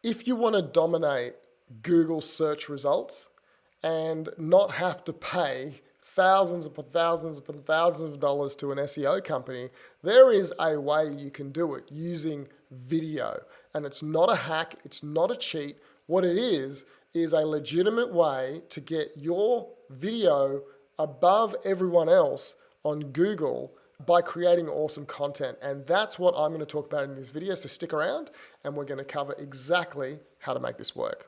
If you want to dominate Google search results and not have to pay thousands upon thousands upon thousands of dollars to an SEO company, there is a way you can do it using video. And it's not a hack, it's not a cheat. What it is a legitimate way to get your video above everyone else on Google by creating awesome content. And that's what I'm going to talk about in this video. So stick around and we're going to cover exactly how to make this work.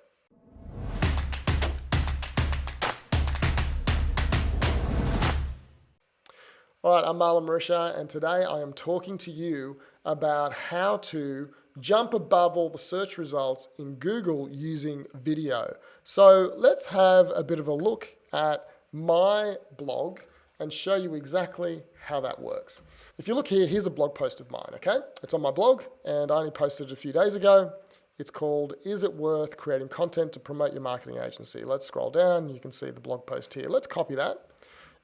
All right, I'm Marlon Marisha, and today I am talking to you about how to jump above all the search results in Google using video. So let's have a bit of a look at my blog and show you exactly how that works. If you look here, here's a blog post of mine, okay? It's on my blog, and I only posted it a few days ago. It's called, Is It Worth Creating Content to Promote Your Marketing Agency? Let's scroll down, you can see the blog post here. Let's copy that,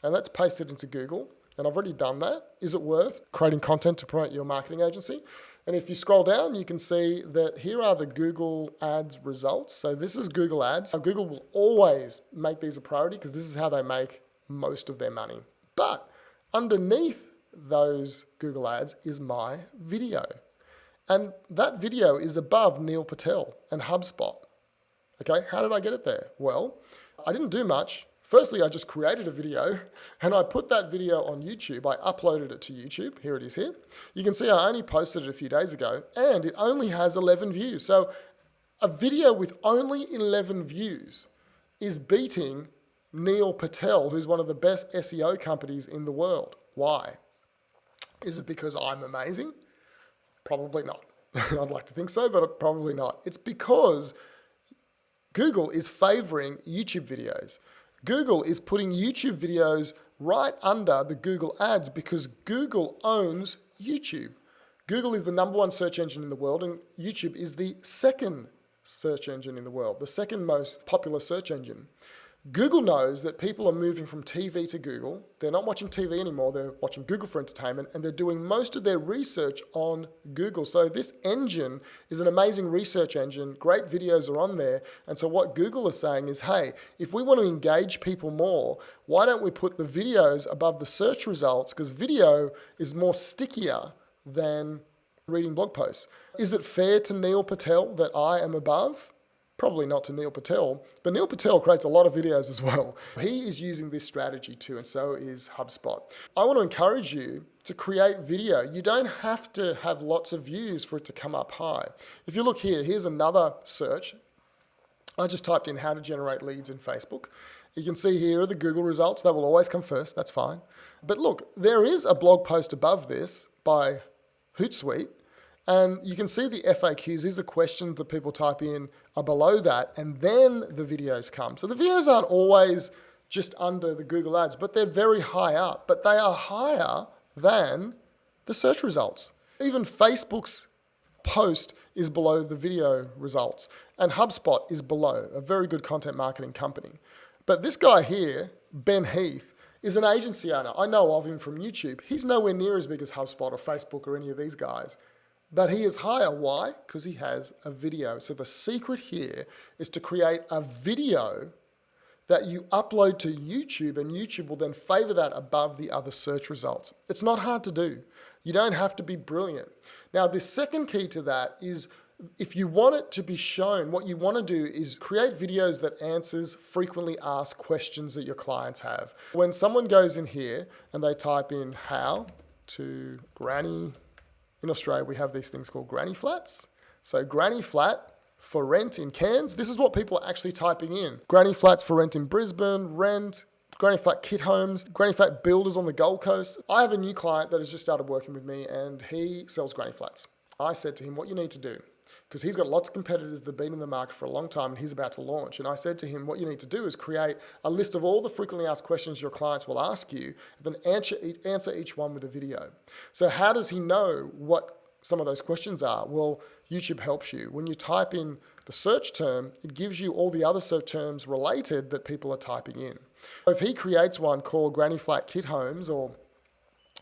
and let's paste it into Google. And I've already done that. Is it worth creating content to promote your marketing agency? And if you scroll down, you can see that here are the Google Ads results. So this is Google Ads. Now, Google will always make these a priority because this is how they make most of their money. But underneath those Google Ads is my video. And that video is above Neil Patel and Hubspot. Okay, how did I get it there? Well, I didn't do much. Firstly, I just created a video and I put that video on YouTube. I uploaded it to YouTube. Here it is here. You can see I only posted it a few days ago and it only has 11 views. So a video with only 11 views is beating Neil Patel, who's one of the best SEO companies in the world. Why? Is it because I'm amazing? Probably not. I'd like to think so, but probably not. It's because Google is favoring YouTube videos. Google is putting YouTube videos right under the Google Ads because Google owns YouTube. Google is the #1 search engine in the world and YouTube is the second search engine in the world, the second most popular search engine. Google knows that people are moving from TV to Google. They're not watching TV anymore. They're watching Google for entertainment, and they're doing most of their research on Google. So this engine is an amazing research engine. Great videos are on there. And so what Google is saying is, hey, if we want to engage people more, why don't we put the videos above the search results? Because video is more stickier than reading blog posts. Is it fair to Neil Patel that I am above? Probably not to Neil Patel, but Neil Patel creates a lot of videos as well. He is using this strategy too, and so is HubSpot. I want to encourage you to create video. You don't have to have lots of views for it to come up high. If you look here, here's another search. I just typed in how to generate leads in Facebook. You can see here are the Google results. They will always come first, that's fine. But look, there is a blog post above this by Hootsuite. And you can see the FAQs, these are questions that people type in, are below that, and then the videos come. So the videos aren't always just under the Google Ads, but they're very high up, but they are higher than the search results. Even Facebook's post is below the video results, and HubSpot is below, a very good content marketing company. But this guy here, Ben Heath, is an agency owner. I know of him from YouTube. He's nowhere near as big as HubSpot or Facebook or any of these guys. But he is higher. Why? Because he has a video. So the secret here is to create a video that you upload to YouTube, and YouTube will then favor that above the other search results. It's not hard to do. You don't have to be brilliant. Now, the second key to that is if you want it to be shown, what you want to do is create videos that answers frequently asked questions that your clients have. When someone goes in here and they type in how to granny. In Australia, we have these things called granny flats. So granny flat for rent in Cairns. This is what people are actually typing in. Granny flats for rent in Brisbane, rent, granny flat kit homes, granny flat builders on the Gold Coast. I have a new client that has just started working with me and he sells granny flats. I said to him, what you need to do, because he's got lots of competitors that have been in the market for a long time and he's about to launch. And I said to him, what you need to do is create a list of all the frequently asked questions your clients will ask you, and then answer each one with a video. So how does he know what some of those questions are? Well, YouTube helps you. When you type in the search term, it gives you all the other search terms related that people are typing in. If he creates one called Granny Flat Kit Homes or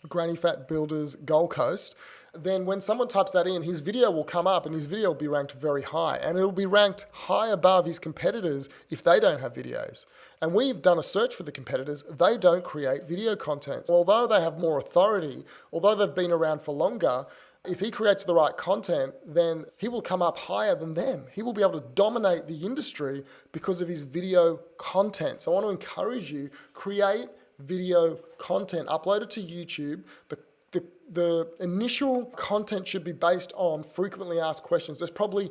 Granny Flat Builders Gold Coast, then when someone types that in, his video will come up and his video will be ranked very high, and it'll be ranked high above his competitors if they don't have videos. And we've done a search for the competitors. They don't create video content. Although they have more authority, although they've been around for longer, if he creates the right content, then he will come up higher than them. He will be able to dominate the industry because of his video content. So I want to encourage you, create video content, upload it to YouTube. The initial content should be based on frequently asked questions. There's probably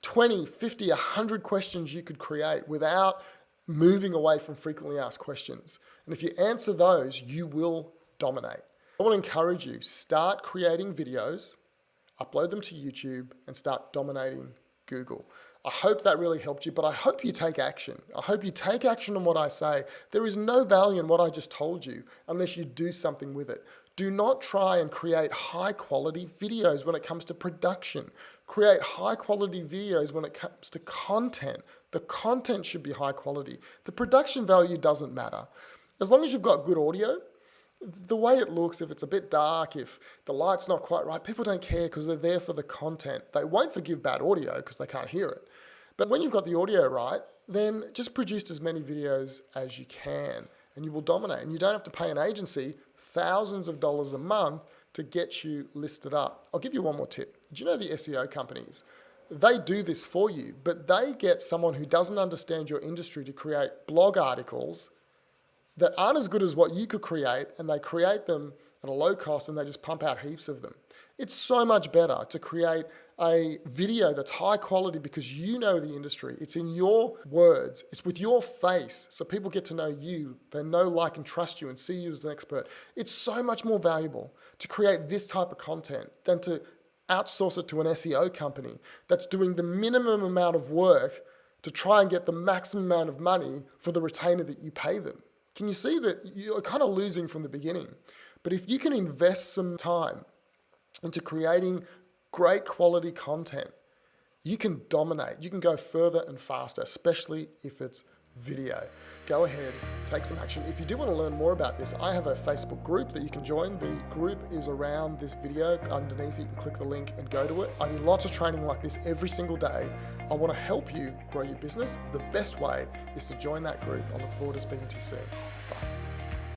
20, 50, 100 questions you could create without moving away from frequently asked questions. And if you answer those, you will dominate. I want to encourage you, start creating videos, upload them to YouTube, and start dominating Google. I hope that really helped you, but I hope you take action. I hope you take action on what I say. There is no value in what I just told you unless you do something with it. Do not try and create high quality videos when it comes to production. Create high quality videos when it comes to content. The content should be high quality. The production value doesn't matter. As long as you've got good audio, the way it looks, if it's a bit dark, if the light's not quite right, people don't care because they're there for the content. They won't forgive bad audio because they can't hear it. But when you've got the audio right, then just produce as many videos as you can and you will dominate. And you don't have to pay an agency thousands of dollars a month to get you listed up. I'll give you one more tip. Do you know the SEO companies? They do this for you, but they get someone who doesn't understand your industry to create blog articles that aren't as good as what you could create, and they create them at a low cost and they just pump out heaps of them. It's so much better to create a video that's high quality because you know the industry. It's in your words. It's with your face so people get to know you. They know, like, and trust you and see you as an expert. It's so much more valuable to create this type of content than to outsource it to an SEO company that's doing the minimum amount of work to try and get the maximum amount of money for the retainer that you pay them. Can you see that you're kind of losing from the beginning? But if you can invest some time into creating great quality content, you can dominate. You can go further and faster, especially if it's video. Go ahead, take some action. If you do want to learn more about this, I have a Facebook group that you can join. The group is around this video. Underneath, you can click the link and go to it. I do lots of training like this every single day. I want to help you grow your business. The best way is to join that group. I look forward to speaking to you soon.